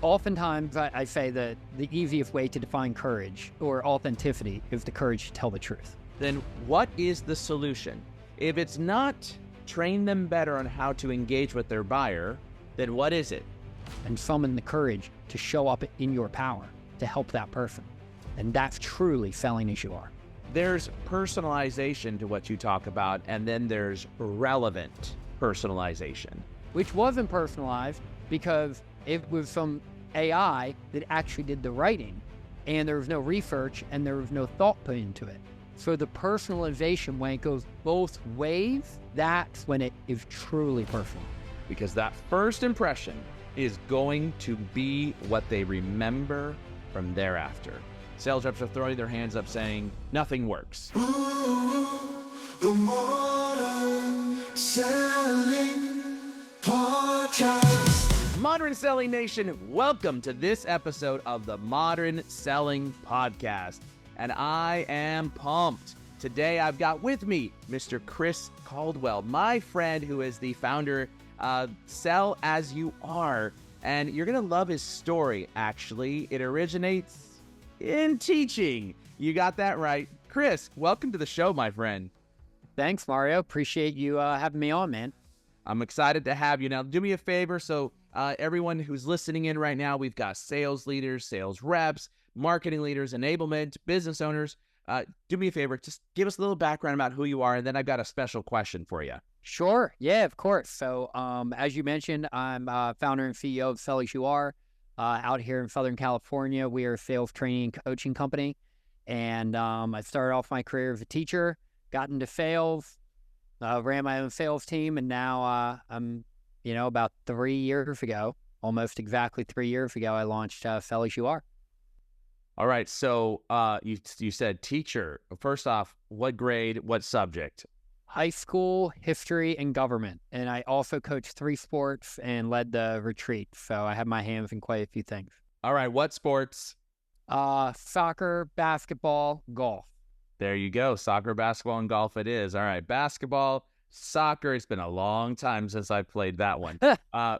Oftentimes, I say that the easiest way to define courage or authenticity is the courage to tell the truth. Then what is the solution? If it's not train them better on how to engage with their buyer, then what is it? And summon the courage to show up in your power to help that person. And that's truly selling as you are. There's personalization to what you talk about, and then there's relevant personalization. Which wasn't personalized because it was some AI that actually did the writing, and there was no research and there was no thought put into it. So the personalization, when it goes both ways, that's when it is truly personal. Because that first impression is going to be what they remember from thereafter. Sales reps are throwing their hands up saying, nothing works. The Modern Selling Podcast. Modern Selling Nation, welcome to this episode of the Modern Selling Podcast. And I am pumped. Today I've got with me Mr. Chris Caldwell, my friend who is the founder of Sell As You Are. And you're going to love his story, actually. It originates in teaching. You got that right. Chris, welcome to the show, my friend. Thanks, Mario. Appreciate you having me on, man. I'm excited to have you. Now, do me a favor. So everyone who's listening in right now, we've got sales leaders, sales reps, marketing leaders, enablement, business owners. Do me a favor. Just give us a little background about who you are, and then I've got a special question for you. Sure. Yeah, of course. So as you mentioned, I'm founder and CEO of Sell As You Are. Out here in Southern California, we are a sales training and coaching company. And I started off my career as a teacher, got into sales, ran my own sales team, and now I'm, about 3 years ago, almost exactly 3 years ago, I launched Sell As You Are. All right. So you said teacher. First off, what grade, what subject? High school, history, and government. And I also coached 3 sports and led the retreat. So I have my hands in quite a few things. All right. What sports? Soccer, basketball, golf. There you go. Soccer, basketball, and golf it is. All right. Basketball, soccer. It's been a long time since I played that one.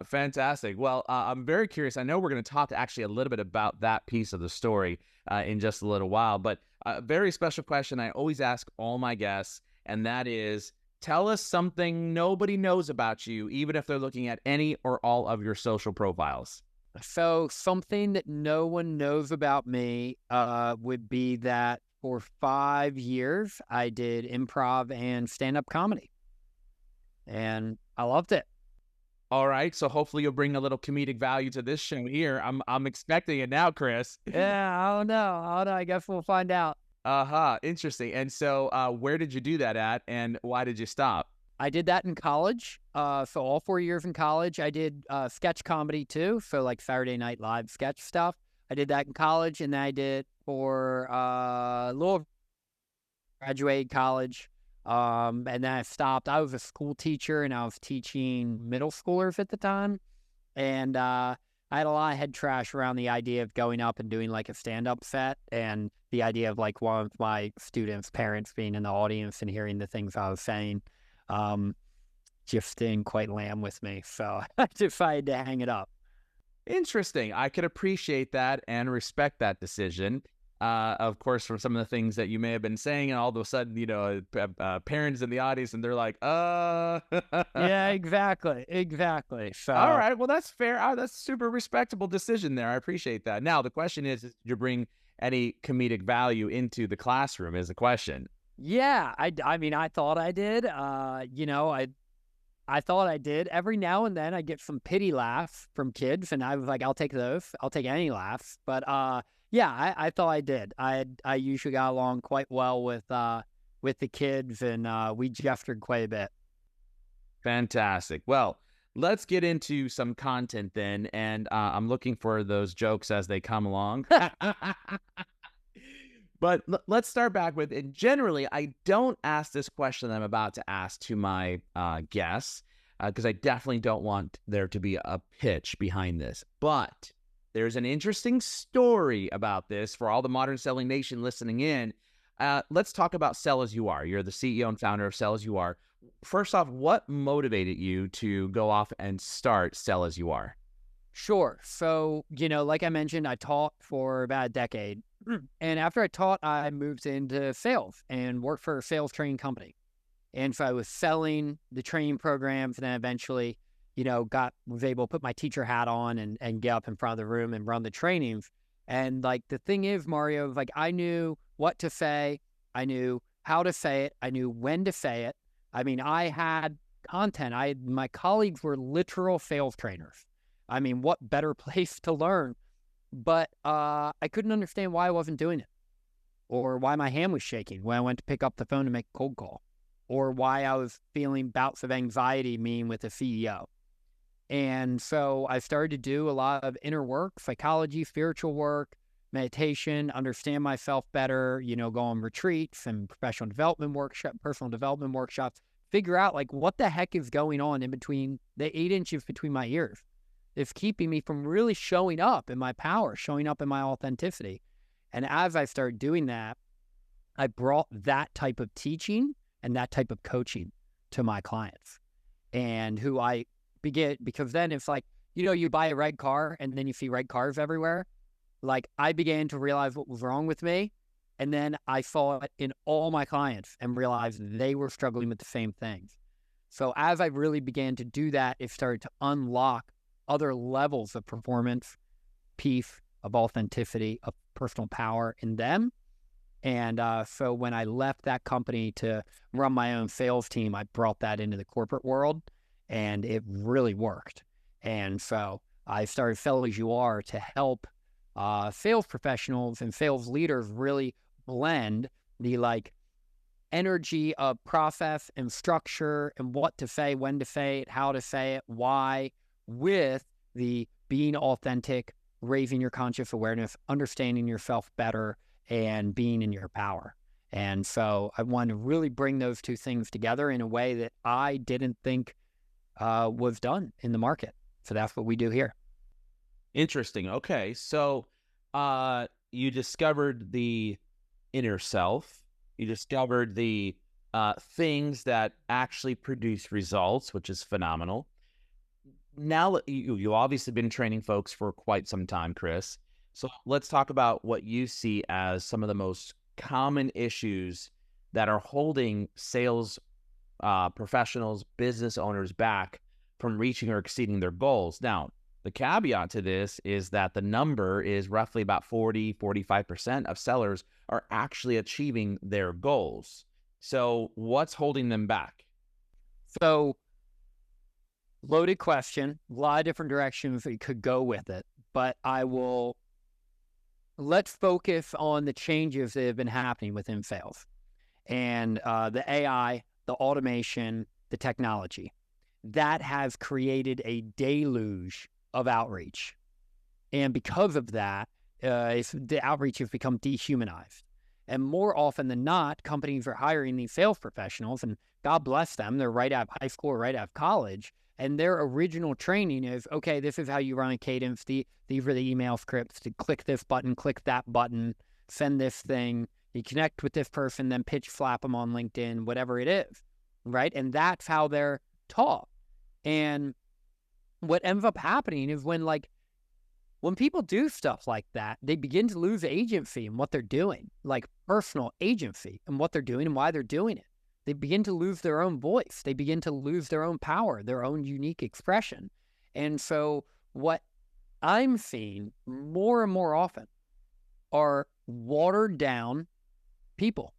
Fantastic. Well, I'm very curious. I know we're going to talk actually a little bit about that piece of the story in just a little while. But a very special question I always ask all my guests, and that is, tell us something nobody knows about you, even if they're looking at any or all of your social profiles. So something that no one knows about me would be that for 5 years, I did improv and stand-up comedy. And I loved it. All right. So hopefully you'll bring a little comedic value to this show here. I'm expecting it now, Chris. Yeah, I don't know. I guess we'll find out. Interesting. And so where did you do that at, and why did you stop? I did that in college. So all 4 years in college, I did sketch comedy too. So like Saturday Night Live sketch stuff. I did that in college, and then I did for Louisville, graduated college. And then I stopped. I was a school teacher, and I was teaching middle schoolers at the time. And I had a lot of head trash around the idea of going up and doing like a stand-up set, and the idea of like one of my students' parents being in the audience and hearing the things I was saying just didn't quite land with me. So I decided to hang it up. Interesting. I could appreciate that and respect that decision. Of course, from some of the things that you may have been saying, and all of a sudden, parents in the audience, and they're like, Yeah, exactly. So, all right. Well, that's fair. That's a super respectable decision there. I appreciate that. Now, the question is did you bring any comedic value into the classroom is the question. Yeah, I mean, I thought I did. I thought I did. Every now and then I get some pity laughs from kids, and I was like, I'll take those. I'll take any laughs. But yeah, I thought I did. I usually got along quite well with the kids, and we gestured quite a bit. Fantastic. Well, let's get into some content then, and I'm looking for those jokes as they come along. But let's start back with it. Generally, I don't ask this question that I'm about to ask to my guests because I definitely don't want there to be a pitch behind this. But there's an interesting story about this for all the Modern Selling Nation listening in. Let's talk about Sell As You Are. You're the CEO and founder of Sell As You Are. First off, what motivated you to go off and start Sell As You Are? Sure. So, like I mentioned, I taught for about a decade. And after I taught, I moved into sales and worked for a sales training company. And so I was selling the training programs, and then eventually, was able to put my teacher hat on and get up in front of the room and run the trainings. And like the thing is, Mario, like I knew what to say, I knew how to say it, I knew when to say it. I mean, I had content. My colleagues were literal sales trainers. I mean, what better place to learn? But I couldn't understand why I wasn't doing it, or why my hand was shaking when I went to pick up the phone to make a cold call, or why I was feeling bouts of anxiety meeting with a CEO. And so I started to do a lot of inner work, psychology, spiritual work, meditation, understand myself better, go on retreats and professional development workshop, personal development workshops, figure out like what the heck is going on in between the 8 inches between my ears. It's keeping me from really showing up in my power, showing up in my authenticity. And as I started doing that, I brought that type of teaching and that type of coaching to my clients, and who I began, because then it's like, you buy a red car and then you see red cars everywhere. Like I began to realize what was wrong with me. And then I saw it in all my clients and realized they were struggling with the same things. So as I really began to do that, it started to unlock other levels of performance, peace, of authenticity, of personal power in them. And so when I left that company to run my own sales team, I brought that into the corporate world, and it really worked. And so I started Fellow As You Are to help sales professionals and sales leaders really blend the like energy of process and structure and what to say, when to say it, how to say it, why, with the being authentic, raising your conscious awareness, understanding yourself better, and being in your power. And so I wanted to really bring those two things together in a way that I didn't think was done in the market. So that's what we do here. Interesting. Okay. So you discovered the inner self. You discovered the things that actually produce results, which is phenomenal. Now, you've obviously been training folks for quite some time, Chris. So let's talk about what you see as some of the most common issues that are holding sales professionals, business owners back from reaching or exceeding their goals. Now, the caveat to this is that the number is roughly about 40-45% of sellers are actually achieving their goals. So what's holding them back? So, loaded question, a lot of different directions we could go with it, but let's focus on the changes that have been happening within sales and the AI, the automation, the technology. That has created a deluge of outreach. And because of that, the outreach has become dehumanized. And more often than not, companies are hiring these sales professionals, and God bless them, they're right out of high school or right out of college, and their original training is, okay, this is how you run a cadence, these are the email scripts, to click this button, click that button, send this thing, you connect with this person, then pitch flap them on LinkedIn, whatever it is, right? And that's how they're taught. And what ends up happening is when people do stuff like that, they begin to lose agency in what they're doing, like personal agency in what they're doing and why they're doing it. They begin to lose their own voice. They begin to lose their own power, their own unique expression. And so what I'm seeing more and more often are watered down people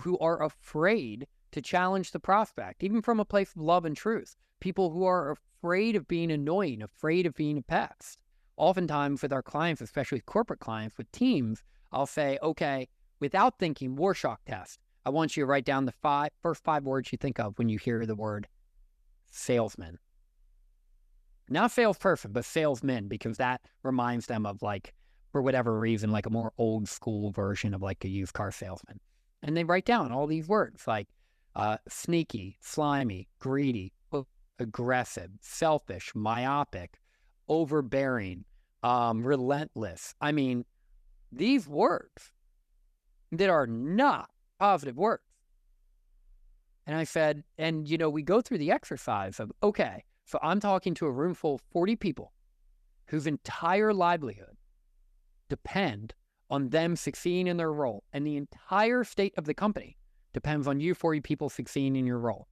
who are afraid to challenge the prospect, even from a place of love and truth, people who are afraid of being annoying, afraid of being a pest. Oftentimes with our clients, especially corporate clients with teams, I'll say, okay, without thinking, Rorschach test. I want you to write down the first five words you think of when you hear the word salesman. Not salesperson, but salesman, because that reminds them of for whatever reason, a more old school version of a used car salesman. And they write down all these words like sneaky, slimy, greedy, aggressive, selfish, myopic, overbearing, relentless. I mean, these words that are not positive words. And I said, and we go through the exercise of, okay, so I'm talking to a room full of 40 people. whose entire livelihood depend on them succeeding in their role. And the entire state of the company depends on you 40 people succeeding in your role.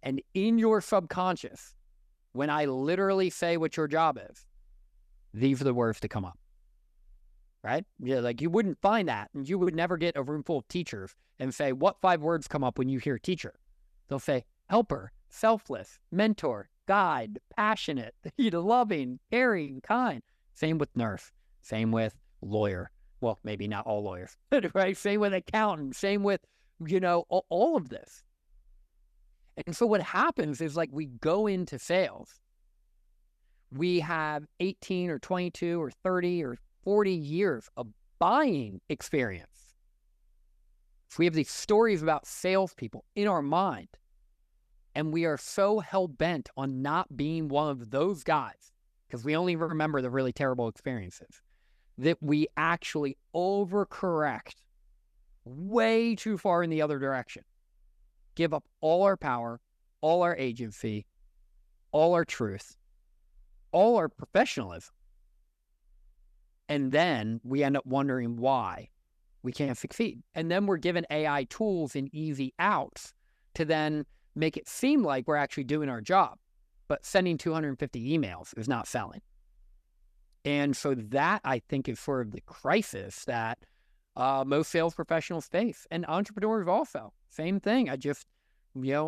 And in your subconscious, when I literally say what your job is, these are the words to come up. Right? Yeah, like you wouldn't find that. And you would never get a room full of teachers and say, what 5 words come up when you hear teacher? They'll say, helper, selfless, mentor, guide, passionate, loving, caring, kind. Same with nurse. Same with lawyer. Well, maybe not all lawyers, right? Same with accountant. Same with, all of this. And so what happens is like we go into sales. We have 18 or 22 or 30 or 40 years of buying experience. So we have these stories about salespeople in our mind. And we are so hell-bent on not being one of those guys, because we only remember the really terrible experiences, that we actually overcorrect way too far in the other direction. Give up all our power, all our agency, all our truth, all our professionalism. And then we end up wondering why we can't succeed. And then we're given AI tools and easy outs to then make it seem like we're actually doing our job. But sending 250 emails is not selling. And so that, I think, is sort of the crisis that most sales professionals face. And entrepreneurs also. Same thing. I just,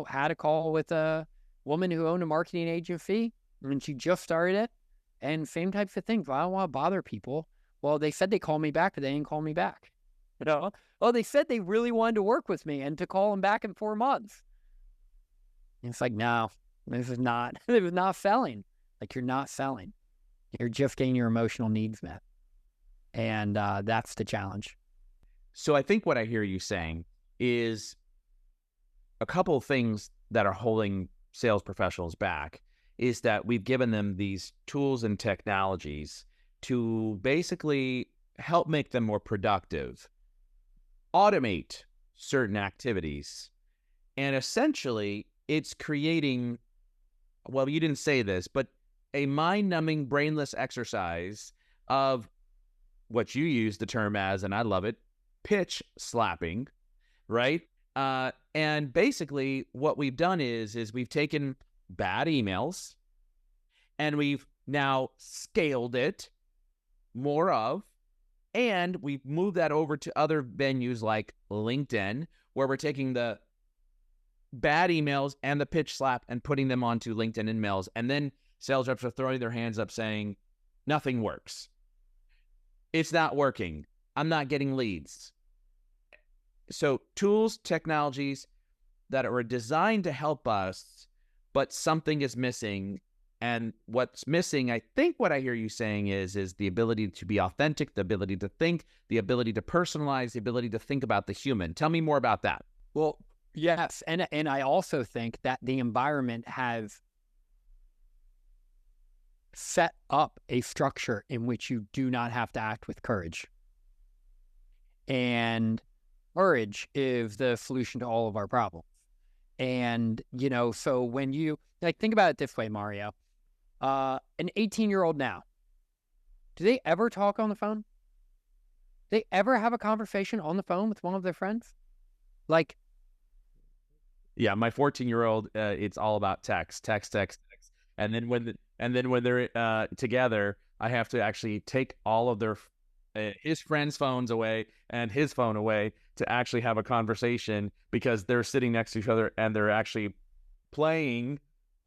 had a call with a woman who owned a marketing agency, and she just started it. And same types of things. Well, I don't want to bother people. Well, they said they called me back, but they didn't call me back. Oh, they said they really wanted to work with me and to call them back in 4 months. And it's like, no, this is not selling. Like, you're not selling. You're just getting your emotional needs met. And that's the challenge. So I think what I hear you saying is a couple of things that are holding sales professionals back is that we've given them these tools and technologies to basically help make them more productive, automate certain activities, and essentially it's creating, well, you didn't say this, but a mind-numbing, brainless exercise of what you use the term as, and I love it, pitch slapping, right? And basically what we've done is we've taken bad emails and we've now scaled it more of, and we've moved that over to other venues like LinkedIn, where we're taking the bad emails and the pitch slap and putting them onto LinkedIn and mails. And then sales reps are throwing their hands up saying, nothing works. It's not working. I'm not getting leads. So tools, technologies that are designed to help us, but something is missing. And what's missing, I think what I hear you saying is the ability to be authentic, the ability to think, the ability to personalize, the ability to think about the human. Tell me more about that. Well, yes. And I also think that the environment has set up a structure in which you do not have to act with courage. And courage is the solution to all of our problems. And, so when you, think about it this way, Mario, an 18-year-old now, do they ever talk on the phone? Do they ever have a conversation on the phone with one of their friends? Yeah, my 14-year-old, it's all about text. And then when they're together, I have to actually take all of their his friends' phones away and his phone away to actually have a conversation, because they're sitting next to each other and they're actually playing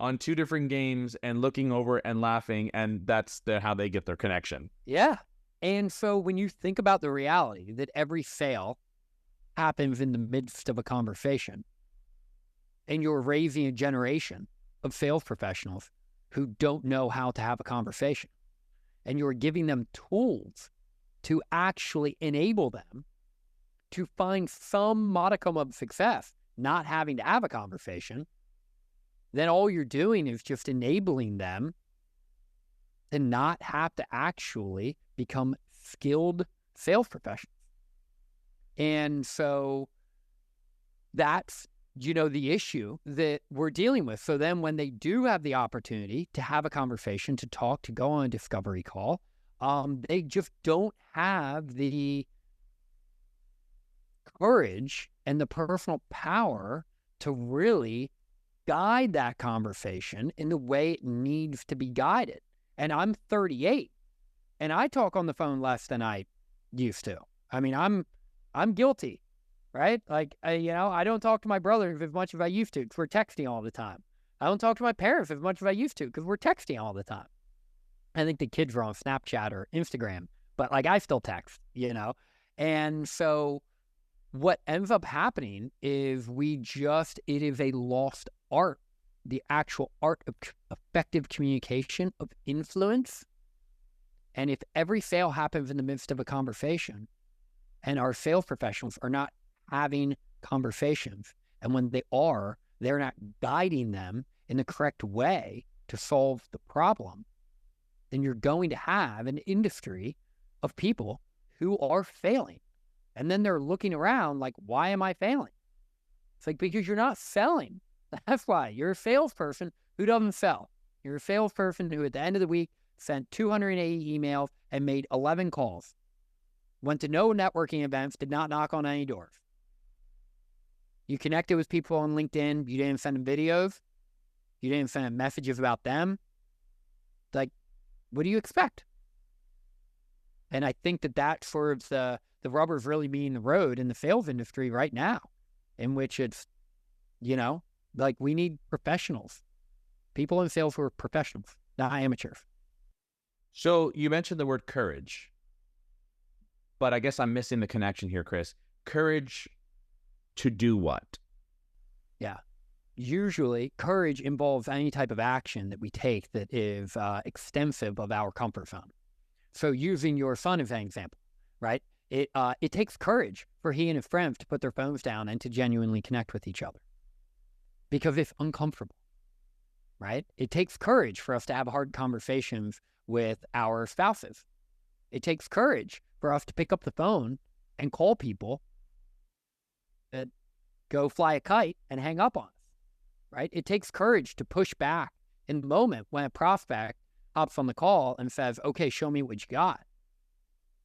on 2 different games and looking over and laughing, and that's how they get their connection. Yeah. And so when you think about the reality that every sale happens in the midst of a conversation, and you're raising a generation of sales professionals who don't know how to have a conversation, and you're giving them tools to actually enable them to find some modicum of success, not having to have a conversation, then all you're doing is just enabling them to not have to actually become skilled sales professionals. And so that's the issue that we're dealing with. So then when they do have the opportunity to have a conversation, to talk, to go on a discovery call, they just don't have the courage and the personal power to really guide that conversation in the way it needs to be guided. And I'm 38 and I talk on the phone less than I used to. I mean, I'm guilty, right? Like, I don't talk to my brother as much as I used to because we're texting all the time. I don't talk to my parents as much as I used to because we're texting all the time. I think the kids are on Snapchat or Instagram, but like I still text, And so what ends up happening is it is a lost art, the actual art of effective communication, of influence. And if every sale happens in the midst of a conversation and our sales professionals are not having conversations, and when they are, they're not guiding them in the correct way to solve the problem, then you're going to have an industry of people who are failing. And then they're looking around like, why am I failing? It's like, because you're not selling. That's why. You're a salesperson who doesn't sell. You're a salesperson who at the end of the week sent 280 emails and made 11 calls. Went to no networking events, did not knock on any doors. You connected with people on LinkedIn. You didn't send them videos. You didn't send them messages about them. Like, what do you expect? And I think that that's sort of the rubber's really meeting the road in the sales industry right now, in which it's, like we need professionals, people in sales who are professionals, not amateurs. So you mentioned the word courage, but I guess I'm missing the connection here, Chris. Courage to do what? Yeah. Usually courage involves any type of action that we take that is extensive of our comfort zone. So using your son as an example, right? It takes courage for he and his friends to put their phones down and to genuinely connect with each other because it's uncomfortable, right? It takes courage for us to have hard conversations with our spouses. It takes courage for us to pick up the phone and call people that go fly a kite and hang up on us, right? It takes courage to push back in the moment when a prospect hops on the call and says, okay, show me what you got.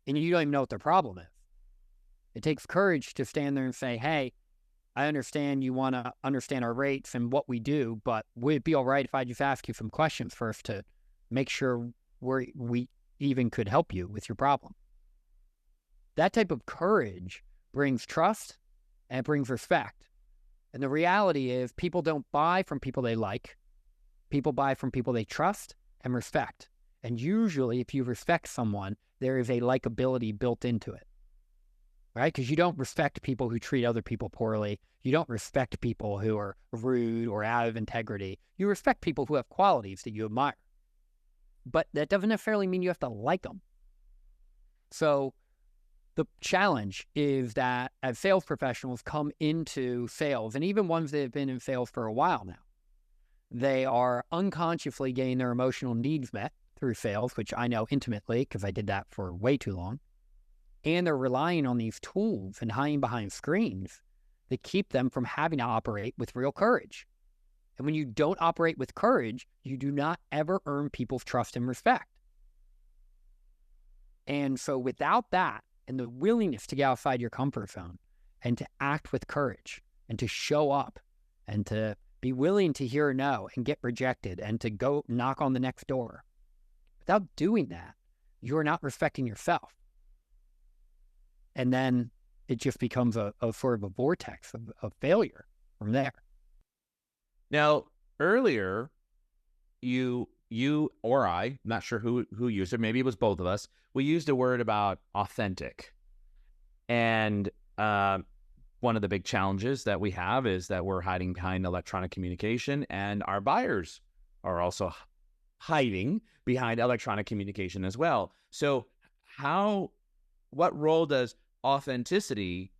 And you don't even know what their problem is. It takes courage to stand there and say, hey, I understand you want to understand our rates and what we do, but would it be all right if I just ask you some questions first to make sure we even could help you with your problem? That type of courage brings trust and it brings respect. And the reality is people don't buy from people they like. People buy from people they trust and respect. And usually if you respect someone, there is a likability built into it, right? Because you don't respect people who treat other people poorly. You don't respect people who are rude or out of integrity. You respect people who have qualities that you admire. But that doesn't necessarily mean you have to like them. So the challenge is that as sales professionals come into sales, and even ones that have been in sales for a while now, they are unconsciously getting their emotional needs met through sales, which I know intimately because I did that for way too long. And they're relying on these tools and hiding behind screens that keep them from having to operate with real courage. And when you don't operate with courage, you do not ever earn people's trust and respect. And so without that and the willingness to get outside your comfort zone and to act with courage and to show up and to be willing to hear a no and get rejected and to go knock on the next door, without doing that, you're not respecting yourself. And then it just becomes a sort of a vortex of failure from there. Now, earlier, you or I'm not sure who used it, maybe it was both of us, we used a word about authentic. And one of the big challenges that we have is that we're hiding behind electronic communication, and our buyers are also hiding behind electronic communication as well. So what role does authenticity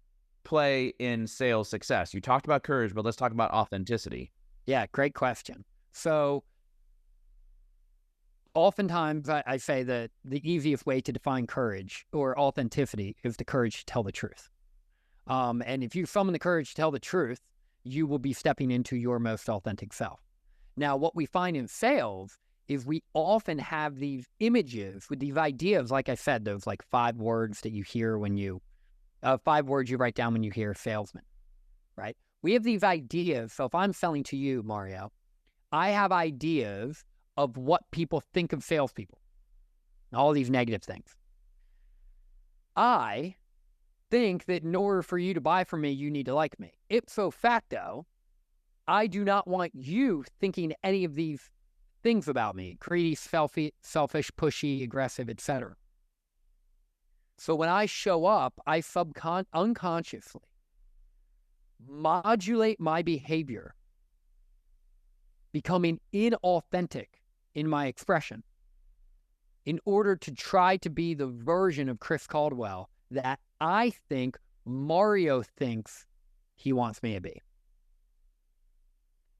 play in sales success? You talked about courage, but let's talk about authenticity. Yeah, great question. So oftentimes I say that the easiest way to define courage or authenticity is the courage to tell the truth. And if you summon the courage to tell the truth, you will be stepping into your most authentic self. Now, what we find in sales is we often have these images with these ideas, like I said, those like 5 words that you hear when you, 5 words you write down when you hear salesman, right? We have these ideas. So if I'm selling to you, Mario, I have ideas of what people think of salespeople, all these negative things. I think that in order for you to buy from me, you need to like me. Ipso facto, I do not want you thinking any of these things about me: greedy, selfish, pushy, aggressive, etc. So when I show up, I unconsciously modulate my behavior, becoming inauthentic in my expression, in order to try to be the version of Chris Caldwell that I think Mario thinks he wants me to be.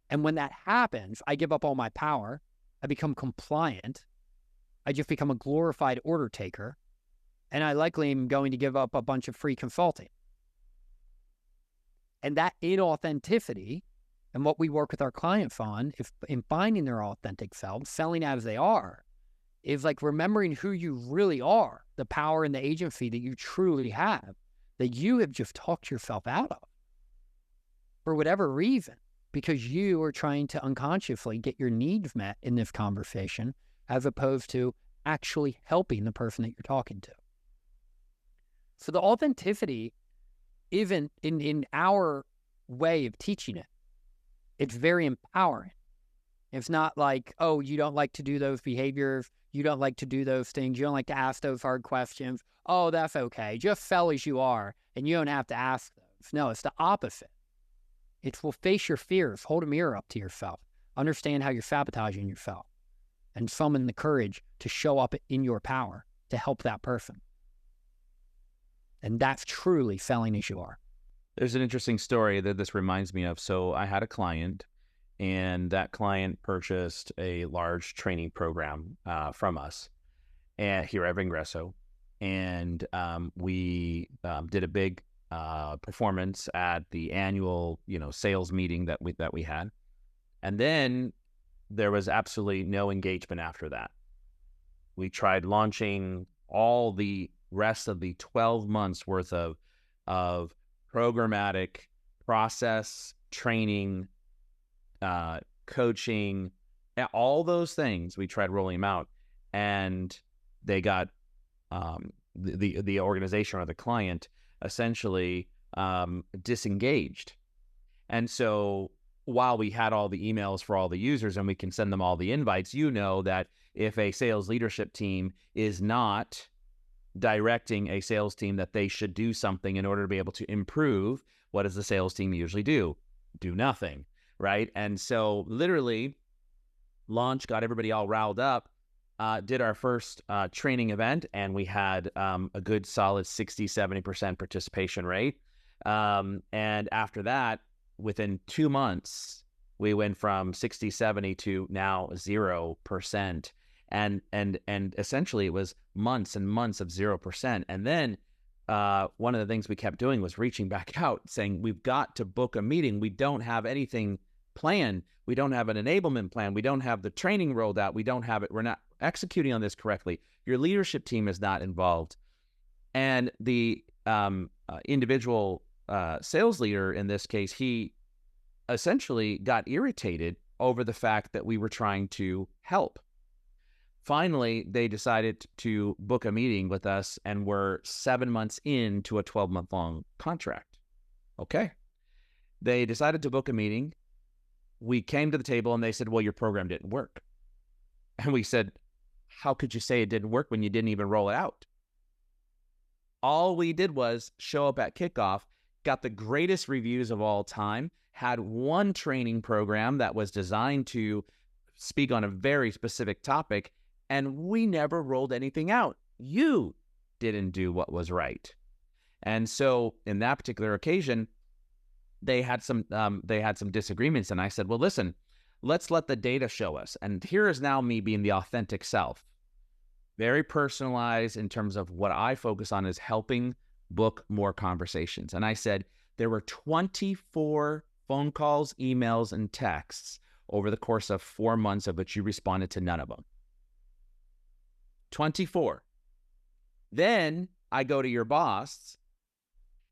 And when that happens, I give up all my power. I become compliant. I just become a glorified order taker. And I likely am going to give up a bunch of free consulting. And that inauthenticity, and what we work with our clients on, if in finding their authentic selves, selling as they are, is like remembering who you really are, the power and the agency that you truly have, that you have just talked yourself out of for whatever reason, because you are trying to unconsciously get your needs met in this conversation, as opposed to actually helping the person that you're talking to. So the authenticity isn't in our way of teaching it. It's very empowering. It's not like, oh, you don't like to do those behaviors. You don't like to do those things. You don't like to ask those hard questions. Oh, that's okay. Just sell as you are, and you don't have to ask those. No, it's the opposite. It's, well, face your fears. Hold a mirror up to yourself. Understand how you're sabotaging yourself, and summon the courage to show up in your power to help that person. And that's truly selling as you are. There's an interesting story that this reminds me of. So I had a client, and that client purchased a large training program from us here at Vengreso. And we did a big performance at the annual, sales meeting that we had. And then there was absolutely no engagement after that. We tried launching all the rest of the 12 months worth of programmatic process, training, coaching, all those things. We tried rolling them out, and they got the organization or the client essentially disengaged. And so while we had all the emails for all the users and we can send them all the invites, that if a sales leadership team is not directing a sales team that they should do something in order to be able to improve, what does the sales team usually do? Do nothing, right? And so literally launch, got everybody all riled up, did our first training event, and we had a good solid 60-70% participation rate. And after that, within 2 months, we went from 60-70 to now 0%. And essentially it was months and months of 0%. And then one of the things we kept doing was reaching back out saying, we've got to book a meeting. We don't have anything planned. We don't have an enablement plan. We don't have the training rolled out. We don't have it. We're not executing on this correctly. Your leadership team is not involved. And the individual sales leader in this case, he essentially got irritated over the fact that we were trying to help. Finally, they decided to book a meeting with us, and we're 7 months into a 12-month-long contract. Okay. They decided to book a meeting. We came to the table, and they said, well, your program didn't work. And we said, how could you say it didn't work when you didn't even roll it out? All we did was show up at kickoff, got the greatest reviews of all time, had one training program that was designed to speak on a very specific topic, and we never rolled anything out. You didn't do what was right. And so in that particular occasion, they had some disagreements. And I said, well, listen, let's let the data show us. And here is now me being the authentic self, very personalized in terms of what I focus on is helping book more conversations. And I said, there were 24 phone calls, emails, and texts over the course of 4 months of which you responded to none of them? 24. Then I go to your boss,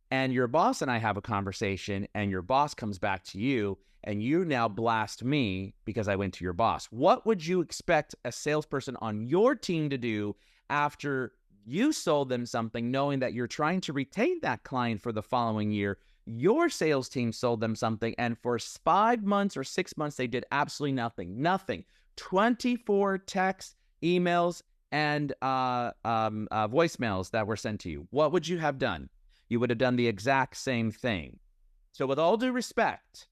and your boss and I have a conversation, and your boss comes back to you, and you now blast me because I went to your boss. What would you expect a salesperson on your team to do after you sold them something, knowing that you're trying to retain that client for the following year? Your sales team sold them something, and for 5 months or 6 months, they did absolutely nothing. Nothing. 24 texts, emails, and voicemails that were sent to you. What would you have done? You would have done the exact same thing. So with all due respect,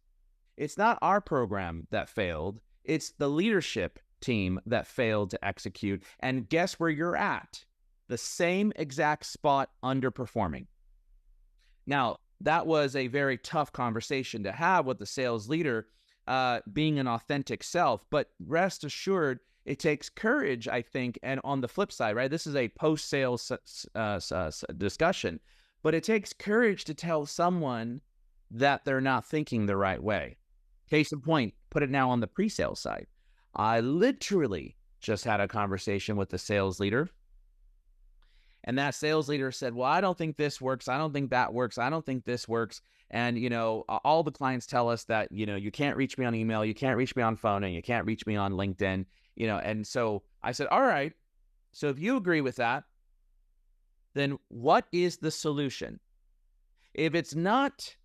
it's not our program that failed. It's the leadership team that failed to execute. And guess where you're at? The same exact spot, underperforming. Now, that was a very tough conversation to have with the sales leader, being an authentic self. But rest assured, it takes courage, I think. And on the flip side, right, this is a post-sales discussion, but it takes courage to tell someone that they're not thinking the right way. Case in point, put it now on the pre-sales side. I literally just had a conversation with the sales leader, and that sales leader said, well, I don't think this works. I don't think that works. I don't think this works. And, all the clients tell us that, you can't reach me on email, you can't reach me on phone, and you can't reach me on LinkedIn, and so I said, all right, so if you agree with that, then what is the solution? If it's not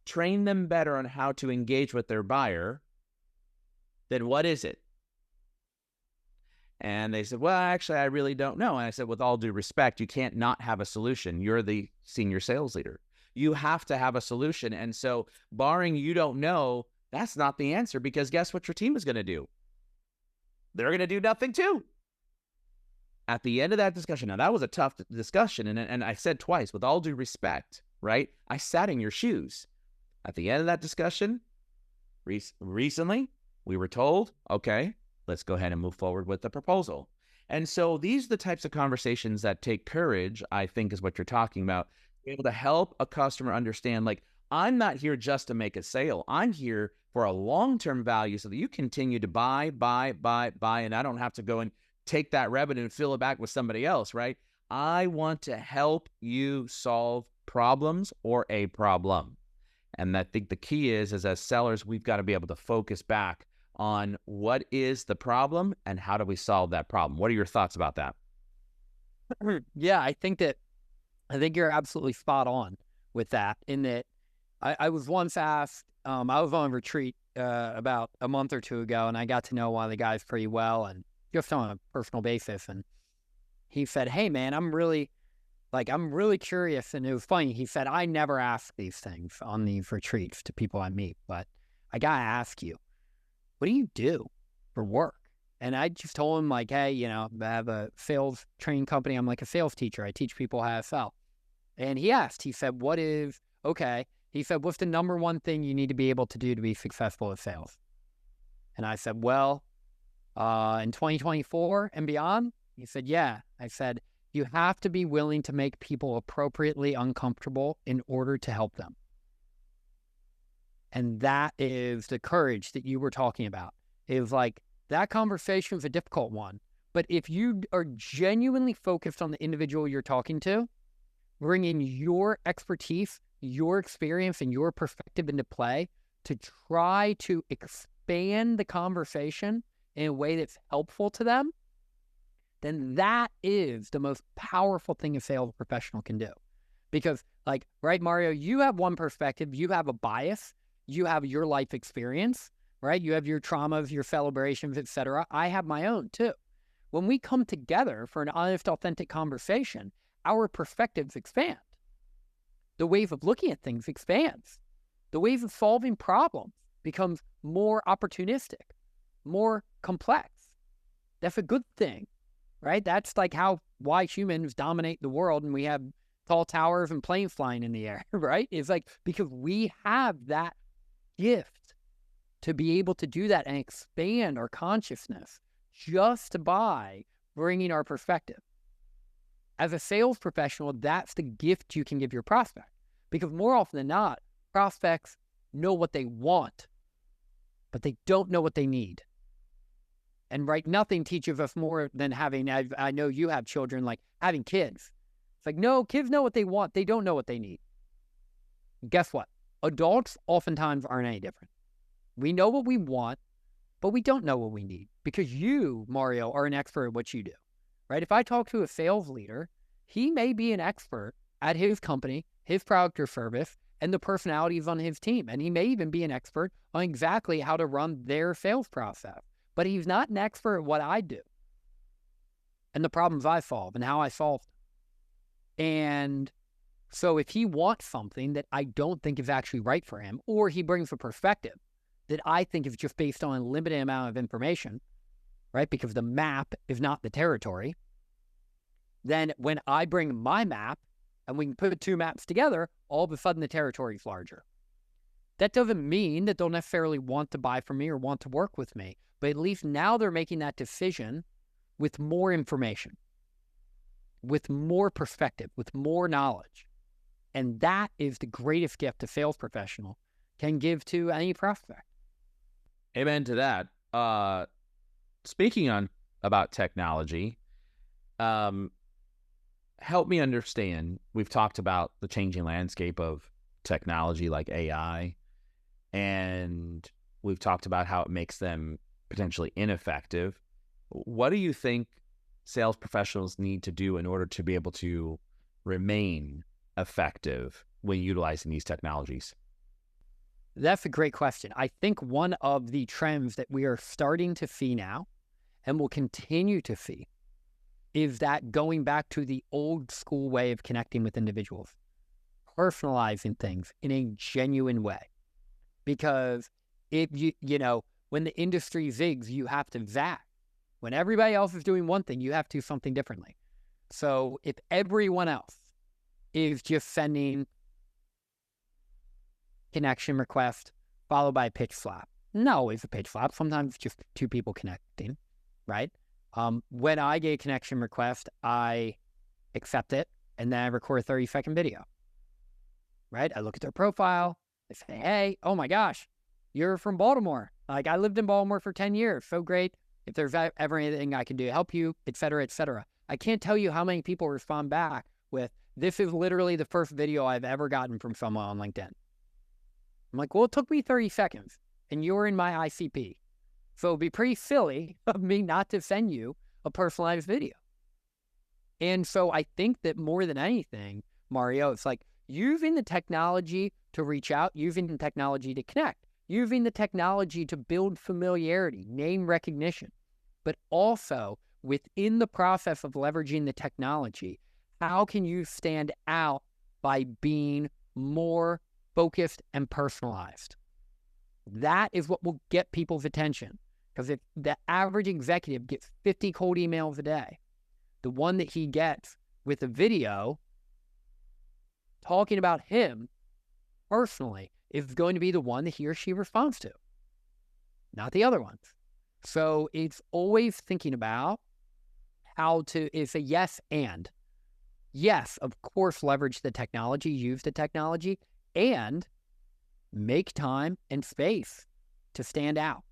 train them better on how to engage with their buyer, then what is it? And they said, well, actually, I really don't know. And I said, with all due respect, you can't not have a solution. You're the senior sales leader. You have to have a solution. And so barring you don't know, that's not the answer, because guess what your team is going to do? They're going to do nothing too. At the end of that discussion, now that was a tough discussion. And I said twice, with all due respect, right? I sat in your shoes. At the end of that discussion, recently, we were told, okay, let's go ahead and move forward with the proposal. And so these are the types of conversations that take courage, I think, is what you're talking about. Be able to help a customer understand, like, I'm not here just to make a sale. I'm here for a long-term value so that you continue to buy, and I don't have to go and take that revenue and fill it back with somebody else, right? I want to help you solve problems or a problem. And I think the key is as sellers, we've got to be able to focus back on what is the problem and how do we solve that problem. What are your thoughts about that? Yeah, I think you're absolutely spot on with that, in that I was once asked, I was on retreat about a month or two ago, and I got to know one of the guys pretty well, and just on a personal basis. And he said, hey, man, I'm really curious. And it was funny. He said, I never ask these things on these retreats to people I meet, but I got to ask you, what do you do for work? And I just told him, like, hey, I have a sales training company. I'm like a sales teacher. I teach people how to sell. And he said, he said, what's the number one thing you need to be able to do to be successful at sales? And I said, well, in 2024 and beyond? He said, yeah. I said, you have to be willing to make people appropriately uncomfortable in order to help them. And that is the courage that you were talking about. It was like, that conversation is a difficult one. But if you are genuinely focused on the individual you're talking to, bringing your expertise, your experience, and your perspective into play to try to expand the conversation in a way that's helpful to them, then that is the most powerful thing a sales professional can do. Because, like, right, Mario, you have one perspective, you have a bias, you have your life experience, right? You have your traumas, your celebrations, etc. I have my own too. When we come together for an honest, authentic conversation, our perspectives expand. The ways of looking at things expands. The ways of solving problems becomes more opportunistic, more complex. That's a good thing, right? That's like why humans dominate the world and we have tall towers and planes flying in the air, right? It's like because we have that gift to be able to do that and expand our consciousness just by bringing our perspective. As a sales professional, that's the gift you can give your prospect. Because more often than not, prospects know what they want, but they don't know what they need. And right, nothing teaches us more than having, I know you have children, like having kids. It's like, no, kids know what they want. They don't know what they need. Guess what? Adults oftentimes aren't any different. We know what we want, but we don't know what we need, because you, Mario, are an expert at what you do, right? If I talk to a sales leader, he may be an expert at his company, his product or service, and the personalities on his team. And he may even be an expert on exactly how to run their sales process. But he's not an expert at what I do and the problems I solve and how I solve them. And so if he wants something that I don't think is actually right for him, or he brings a perspective that I think is just based on a limited amount of information, right? Because the map is not the territory. Then when I bring my map and we can put two maps together, all of a sudden the territory is larger. That doesn't mean that they'll necessarily want to buy from me or want to work with me, but at least now they're making that decision with more information, with more perspective, with more knowledge. And that is the greatest gift a sales professional can give to any prospect. Amen to that. Speaking about technology, help me understand. We've talked about the changing landscape of technology like AI, and we've talked about how it makes them potentially ineffective. What do you think sales professionals need to do in order to be able to remain effective when utilizing these technologies? That's a great question. I think one of the trends that we are starting to see now and will continue to see is that going back to the old school way of connecting with individuals, personalizing things in a genuine way. Because if when the industry zigs, you have to zag. When everybody else is doing one thing, you have to do something differently. So if everyone else is just sending connection request followed by a pitch flap. No, it's a pitch flap. Sometimes it's just two people connecting, right? When I get a connection request, I accept it, and then I record a 30-second video, right? I look at their profile. I say, hey, oh my gosh, you're from Baltimore. Like, I lived in Baltimore for 10 years. So great. If there's ever anything I can do to help you, et cetera, et cetera. I can't tell you how many people respond back with, this is literally the first video I've ever gotten from someone on LinkedIn. I'm like, well, it took me 30 seconds, and you're in my ICP. So it'd be pretty silly of me not to send you a personalized video. And so I think that more than anything, Mario, it's like using the technology to reach out, using the technology to connect, using the technology to build familiarity, name recognition, but also within the process of leveraging the technology, how can you stand out by being more focused and personalized? That is what will get people's attention. Because if the average executive gets 50 cold emails a day, the one that he gets with a video talking about him personally is going to be the one that he or she responds to, not the other ones. So it's always thinking about how to, it's a yes and. Yes, of course, leverage the technology, use the technology, and make time and space to stand out.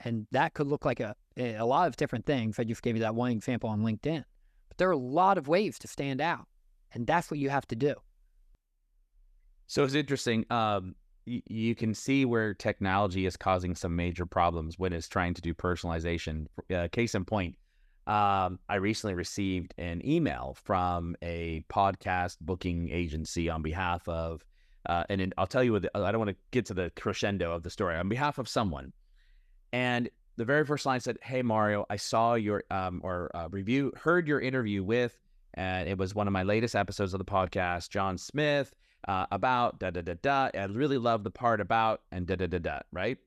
And that could look like a lot of different things. I just gave you that one example on LinkedIn. But there are a lot of ways to stand out. And that's what you have to do. So it's interesting. You can see where technology is causing some major problems when it's trying to do personalization. Case in point, I recently received an email from a podcast booking agency on behalf of, and I'll tell you, I don't want to get to the crescendo of the story, on behalf of someone. And the very first line said, hey, Mario, I saw your heard your interview with, and it was one of my latest episodes of the podcast, John Smith, about da-da-da-da. I really love the part about and da-da-da-da, right?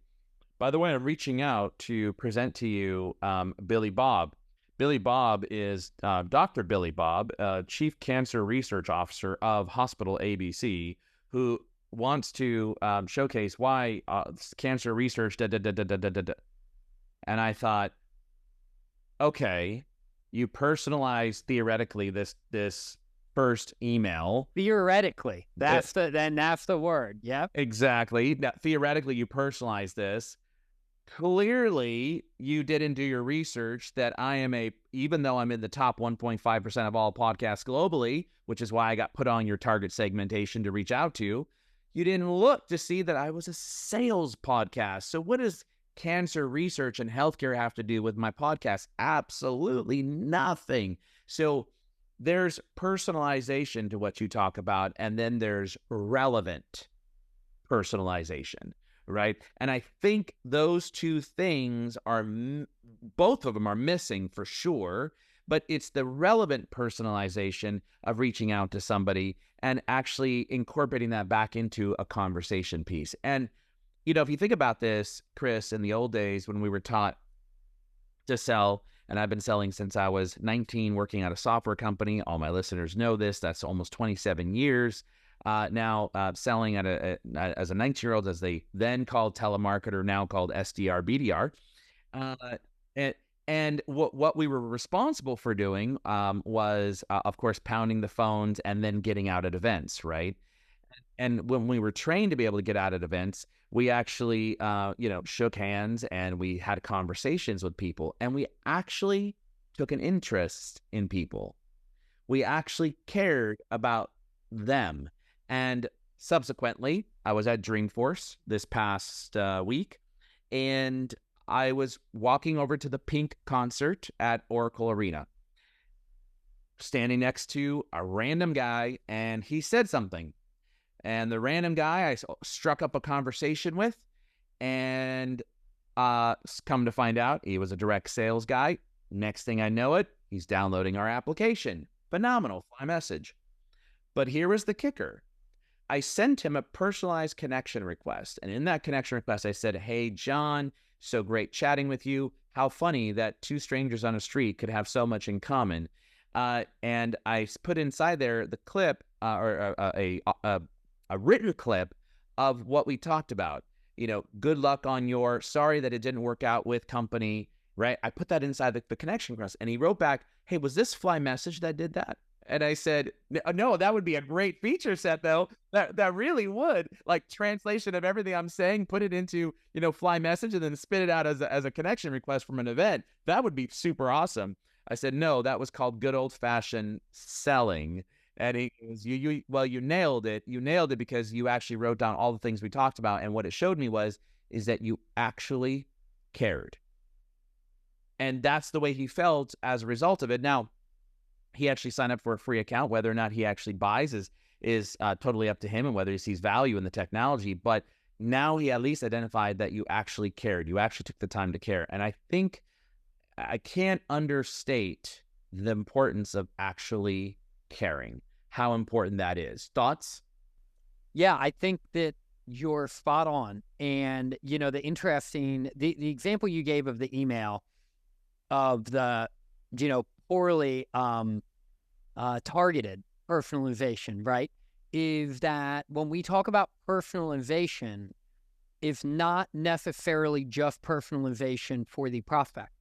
By the way, I'm reaching out to present to you Billy Bob. Billy Bob is Dr. Billy Bob, Chief Cancer Research Officer of Hospital ABC, who wants to showcase why cancer research, da-da-da-da-da-da-da. And I thought, okay, you personalize theoretically this first email. Theoretically, that's the word. Yep. Exactly. Now, theoretically, you personalize this. Clearly, you didn't do your research that even though I'm in the top 1.5% of all podcasts globally, which is why I got put on your target segmentation to reach out to, you didn't look to see that I was a sales podcast. So what does cancer research and healthcare have to do with my podcast? Absolutely nothing. So there's personalization to what you talk about, and then there's relevant personalization, right? And I think those two things are, both of them are missing for sure, but it's the relevant personalization of reaching out to somebody and actually incorporating that back into a conversation piece. And, if you think about this, Chris, in the old days when we were taught to sell, and I've been selling since I was 19, working at a software company. All my listeners know this. That's almost 27 years. Now selling as a 19-year-old, as they then called telemarketer, now called SDR, BDR. And what we were responsible for doing was, of course, pounding the phones and then getting out at events, right? And when we were trained to be able to get out at events, we actually, shook hands and we had conversations with people, and we actually took an interest in people. We actually cared about them. And subsequently, I was at Dreamforce this past week, and I was walking over to the Pink concert at Oracle Arena, standing next to a random guy, and he said something. And the random guy I struck up a conversation with, and come to find out, he was a direct sales guy. Next thing I know it, he's downloading our application. Phenomenal, fly message. But here was the kicker. I sent him a personalized connection request. And in that connection request, I said, "Hey, John, so great chatting with you. How funny that two strangers on a street could have so much in common." And I put inside there the clip, or a written clip of what we talked about. Good luck on your, sorry that it didn't work out with company, right? I put that inside the connection request, and he wrote back, "Hey, was this fly message that did that?" And I said, "No, that would be a great feature set, though. That really would. Like, translation of everything I'm saying, put it into, fly message, and then spit it out as a connection request from an event. That would be super awesome." I said, "No, that was called good old-fashioned selling." And he goes, you nailed it. You nailed it because you actually wrote down all the things we talked about. And what it showed me is that you actually cared. And that's the way he felt as a result of it. Now, he actually signed up for a free account. Whether or not he actually buys is totally up to him, and whether he sees value in the technology. But now he at least identified that you actually cared. You actually took the time to care. And I think I can't understate the importance of actually caring, how important that is. Thoughts? Yeah, I think that you're spot on. And, the example you gave of the email of the, poorly targeted personalization, right, is that when we talk about personalization, it's not necessarily just personalization for the prospect,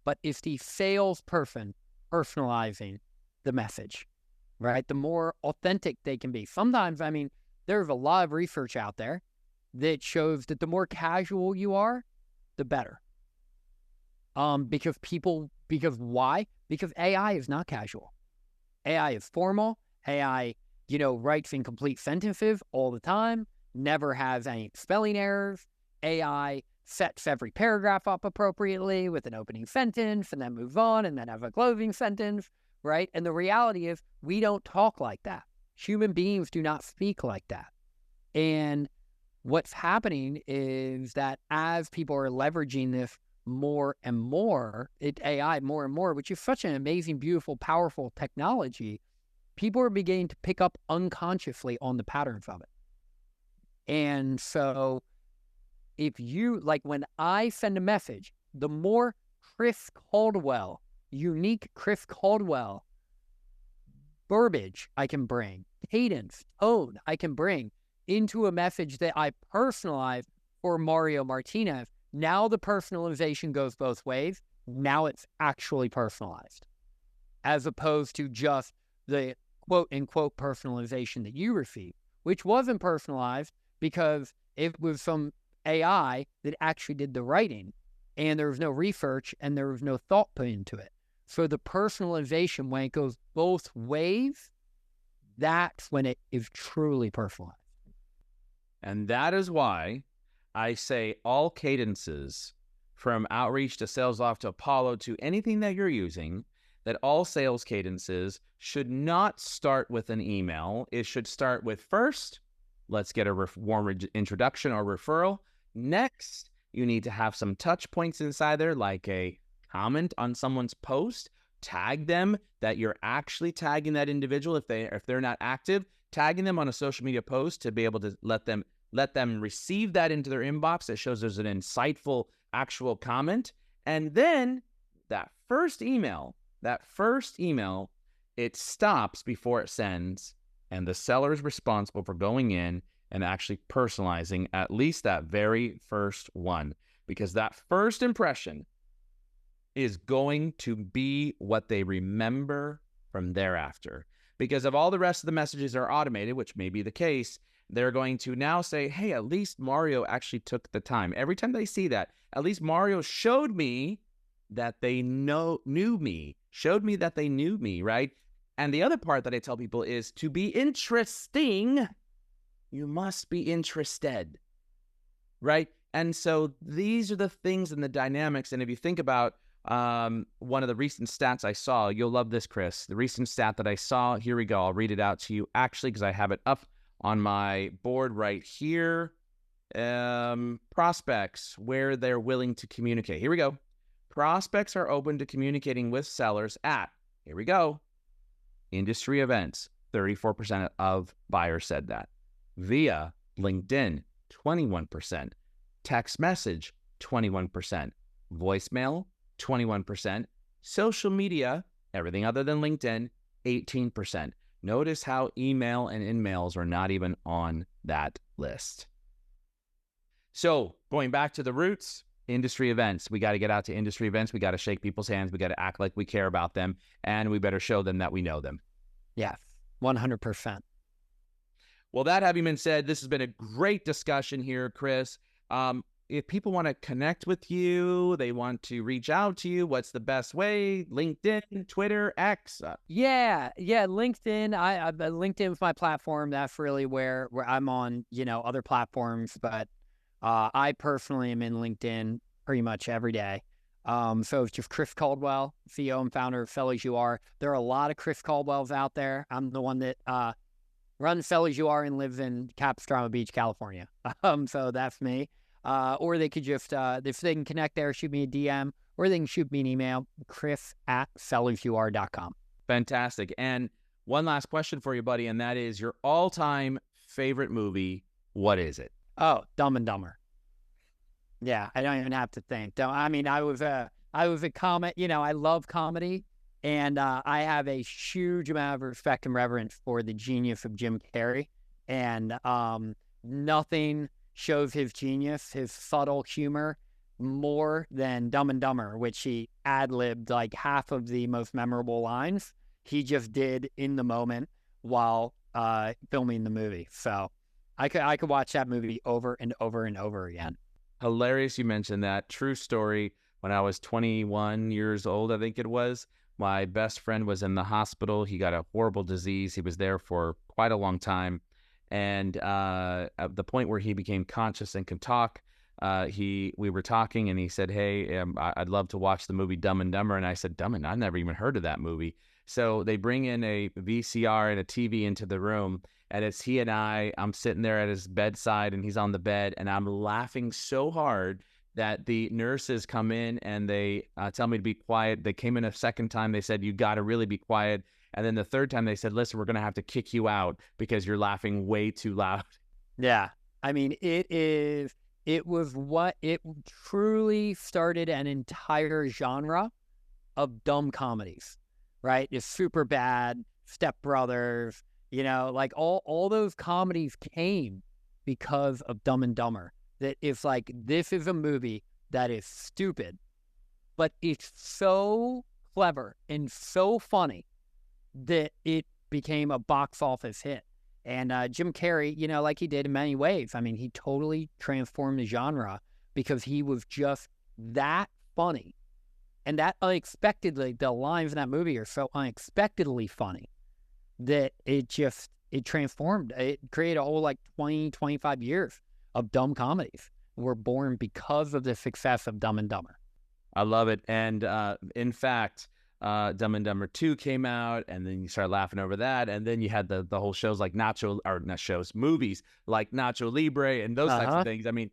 but it's the salesperson personalizing the message, right? The more authentic they can be. Sometimes, there's a lot of research out there that shows that the more casual you are, the better. Because why? Because AI is not casual. AI is formal. AI, writes incomplete sentences all the time, never has any spelling errors. AI sets every paragraph up appropriately with an opening sentence and then moves on and then have a closing sentence, right? And the reality is we don't talk like that. Human beings do not speak like that. And what's happening is that as people are leveraging this more and more, AI more and more, which is such an amazing, beautiful, powerful technology, people are beginning to pick up unconsciously on the patterns of it. And so if you, like when I send a message, the more Chris Caldwell, unique Chris Caldwell verbiage I can bring, cadence, tone I can bring into a message that I personalize for Mario Martinez, now the personalization goes both ways. Now it's actually personalized, as opposed to just the quote-unquote personalization that you received, which wasn't personalized because it was some AI that actually did the writing, and there was no research and there was no thought put into it. So the personalization, when it goes both ways, that's when it is truly personalized. And that is why I say all cadences, from outreach to sales off to Apollo to anything that you're using, that all sales cadences should not start with an email. It should start with, first, let's get a warm introduction or referral. Next, you need to have some touch points inside there, like a comment on someone's post. Tag them that you're actually tagging that individual if they're not active. Tagging them on a social media post to be able to let them receive that into their inbox. That shows there's an insightful actual comment. And then that first email, it stops before it sends, and the seller is responsible for going in and actually personalizing at least that very first one, because that first impression is going to be what they remember from thereafter. Because if all the rest of the messages are automated, which may be the case, they're going to now say, hey, at least Mario actually took the time. Every time they see that, at least Mario showed me that they knew me, right? And the other part that I tell people is, to be interesting, you must be interested, right? And so these are the things and the dynamics. And if you think about one of the recent stats I saw, you'll love this, Chris. The recent stat that I saw, here we go. I'll read it out to you, actually, because I have it up on my board right here. Prospects, where they're willing to communicate. Here we go. Prospects are open to communicating with sellers at, here we go, industry events. 34% of buyers said that. Via LinkedIn, 21%. Text message, 21%. Voicemail, 21%. Social media, everything other than LinkedIn, 18%. Notice how email and in-mails are not even on that list. So going back to the roots, industry events. We got to get out to industry events. We got to shake people's hands. We got to act like we care about them, and we better show them that we know them. Yes, 100%. Well, that having been said, this has been a great discussion here, Chris. If people want to connect with you, they want to reach out to you, what's the best way? LinkedIn, Twitter, X? Yeah, LinkedIn. LinkedIn is my platform. That's really where I'm on, other platforms, but I personally am in LinkedIn pretty much every day. So it's just Chris Caldwell, CEO and founder of Fellas You Are. There are a lot of Chris Caldwells out there. I'm the one that runs Fellas You Are and lives in Capistrano Beach, California. So that's me. Or they could just, if they can connect there, shoot me a DM, or they can shoot me an email, chris@fellasyouare.com. Fantastic. And one last question for you, buddy, and that is your all-time favorite movie. What is it? Oh, Dumb and Dumber. Yeah, I don't even have to think. I mean, I was a comic, I love comedy, and I have a huge amount of respect and reverence for the genius of Jim Carrey, and nothing shows his genius, his subtle humor, more than Dumb and Dumber, which he ad-libbed like half of the most memorable lines he just did in the moment while filming the movie. So I could watch that movie over and over and over again. Hilarious you mentioned that. True story. When I was 21 years old, I think it was, my best friend was in the hospital. He got a horrible disease. He was there for quite a long time. And at the point where he became conscious and could talk, we were talking, and he said, hey, I'd love to watch the movie Dumb and Dumber. And I said, Dumb and I've never even heard of that movie. So they bring in a VCR and a TV into the room, and it's he and I'm sitting there at his bedside, and he's on the bed, and I'm laughing so hard that the nurses come in and they tell me to be quiet. They came in a second time. They said, you got to really be quiet. And then the third time they said, listen, we're going to have to kick you out because you're laughing way too loud. Yeah. I mean, it truly started an entire genre of dumb comedies, right? It's Super Bad, Step Brothers, like all those comedies came because of Dumb and Dumber. That it's like, this is a movie that is stupid, but it's so clever and so funny that it became a box office hit. And Jim Carrey, you know, like he did in many ways, I mean, he totally transformed the genre because he was just that funny. And that unexpectedly, the lines in that movie are so unexpectedly funny that it transformed. It created a whole like 20, 25 years of dumb comedies were born because of the success of Dumb and Dumber. I love it. And in fact, Dumb and Dumber 2 came out, and then you started laughing over that. And then you had the whole shows like movies like Nacho Libre and those types of things. I mean,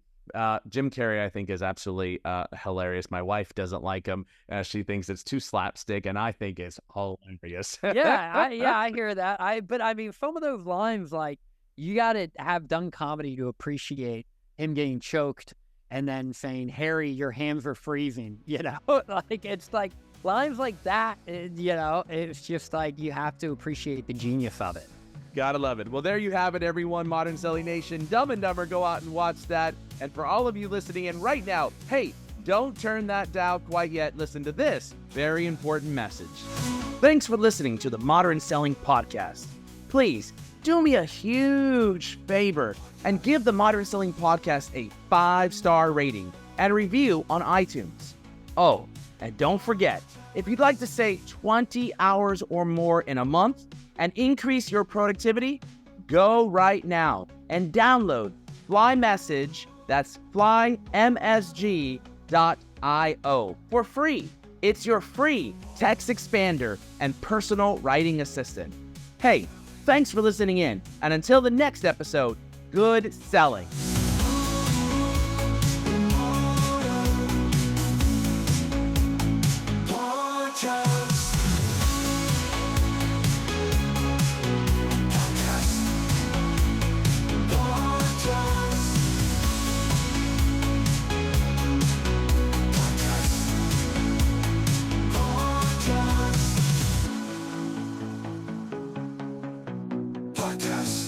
Jim Carrey, I think, is absolutely hilarious. My wife doesn't like him. She thinks it's too slapstick, and I think it's hilarious. I hear that. But I mean, some of those lines, like, you got to have done comedy to appreciate him getting choked and then saying, "Harry, your hands are freezing." You know, like, it's like lines like that. You know, it's just like you have to appreciate the genius of it. Gotta love it. Well, there you have it, everyone. Modern Selling Nation, Dumb and Dumber. Go out and watch that. And for all of you listening in right now, hey, don't turn that dial quite yet. Listen to this very important message. Thanks for listening to the Modern Selling Podcast. Please do me a huge favor and give the Modern Selling Podcast a 5-star rating and review on iTunes. Oh, and don't forget, if you'd like to save 20 hours or more in a month and increase your productivity, go right now and download Fly Message, that's flymsg.io, for free. It's your free text expander and personal writing assistant. Hey, thanks for listening in, and until the next episode, good selling. Podcast.